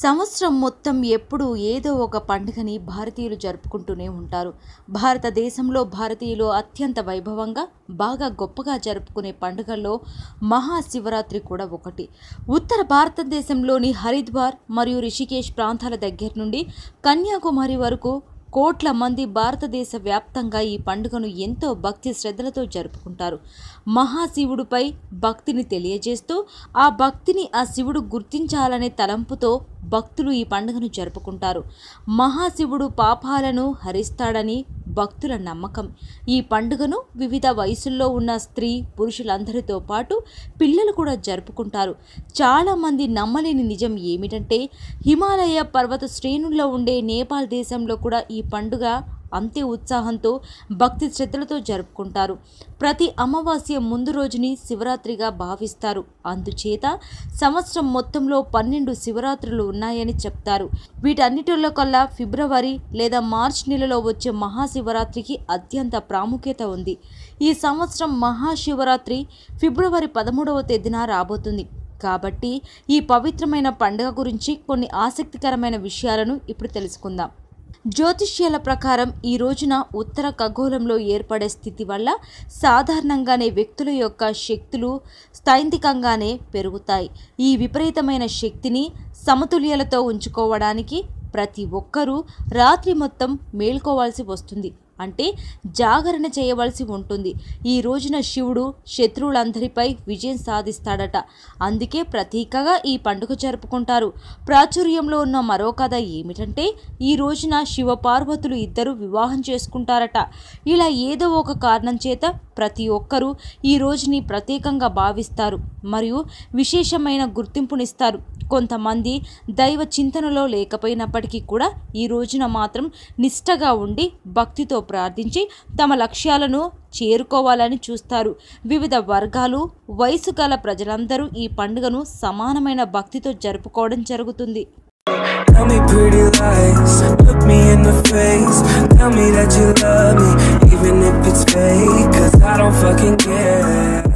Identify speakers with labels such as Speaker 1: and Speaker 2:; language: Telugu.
Speaker 1: సంవత్సరం మొత్తం ఎప్పుడూ ఏదో ఒక పండుగని భారతీయులు జరుపుకుంటూనే ఉంటారు. భారతదేశంలో భారతీయులు అత్యంత వైభవంగా బాగా గొప్పగా జరుపుకునే పండుగల్లో మహాశివరాత్రి కూడా ఒకటి. ఉత్తర భారతదేశంలోని హరిద్వార్ మరియు రిషికేశ్ ప్రాంతాల దగ్గర నుండి కన్యాకుమారి వరకు కోట్ల మంది భారతదేశ వ్యాప్తంగా ఈ పండుగను ఎంతో భక్తి శ్రద్ధలతో జరుపుకుంటారు. మహాశివుడిపై భక్తిని తెలియజేస్తూ ఆ భక్తిని ఆ శివుడు గుర్తించాలనే తలంపుతో భక్తులు ఈ పండుగను జరుపుకుంటారు. మహాశివుడు పాపాలను హరిస్తాడని భక్తుల నమ్మకం. ఈ పండుగను వివిధ వయసుల్లో ఉన్న స్త్రీ పురుషులందరితో పాటు పిల్లలు కూడా జరుపుకుంటారు. చాలామంది నమ్మలేని నిజం ఏమిటంటే హిమాలయ పర్వత శ్రేణుల్లో ఉండే నేపాల్ దేశంలో కూడా ఈ పండుగ అంతే ఉత్సాహంతో భక్తి శ్రద్ధలతో జరుపుకుంటారు. ప్రతి అమావాస్య ముందు రోజుని శివరాత్రిగా భావిస్తారు. అందుచేత సంవత్సరం మొత్తంలో 12 శివరాత్రులు ఉన్నాయని చెప్తారు. వీటన్నిటిలో కల్లా ఫిబ్రవరి లేదా మార్చి నెలలో వచ్చే మహాశివరాత్రికి అత్యంత ప్రాముఖ్యత ఉంది. ఈ సంవత్సరం మహాశివరాత్రి ఫిబ్రవరి 13వ తేదీన రాబోతుంది. కాబట్టి ఈ పవిత్రమైన పండుగ గురించి కొన్ని ఆసక్తికరమైన విషయాలను ఇప్పుడు తెలుసుకుందాం. జ్యోతిష్యాల ప్రకారం ఈ రోజున ఉత్తర ఖగోళంలో ఏర్పడే స్థితి వల్ల సాధారణంగానే వ్యక్తుల యొక్క శక్తులు స్థైంతికంగానే పెరుగుతాయి. ఈ విపరీతమైన శక్తిని సమతుల్యతతో ఉంచుకోవడానికి ప్రతి ఒక్కరూ రాత్రి మొత్తం మేల్కోవాల్సి వస్తుంది. అంటే జాగరణ చేయవలసి ఉంటుంది. ఈ రోజున శివుడు శత్రువులందరిపై విజయం సాధిస్తాడట. అందుకే ప్రతీకగా ఈ పండుగ జరుపుకుంటారు. ప్రాచుర్యంలో ఉన్న మరో కథ ఏమిటంటే ఈ రోజున శివపార్వతులు ఇద్దరు వివాహం చేసుకుంటారట. ఇలా ఏదో ఒక కారణం చేత ప్రతి ఒక్కరూ ఈ రోజుని ప్రత్యేకంగా భావిస్తారు మరియు విశేషమైన గుర్తింపునిస్తారు. కొంతమంది దైవ చింతనలో లేకపోయినప్పటికీ కూడా ఈ రోజున మాత్రం నిష్టగా ఉండి భక్తితో ప్రార్థించి తమ లక్ష్యాలను చేరుకోవాలని చూస్తారు. వివిధ వర్గాలు వయసు గల ప్రజలందరూ ఈ పండుగను సమానమైన భక్తితో జరుపుకోవడం జరుగుతుంది.
Speaker 2: Tell me pretty lies, look me in the face, tell me that you love me, even if it's fake, 'cause I don't fucking care.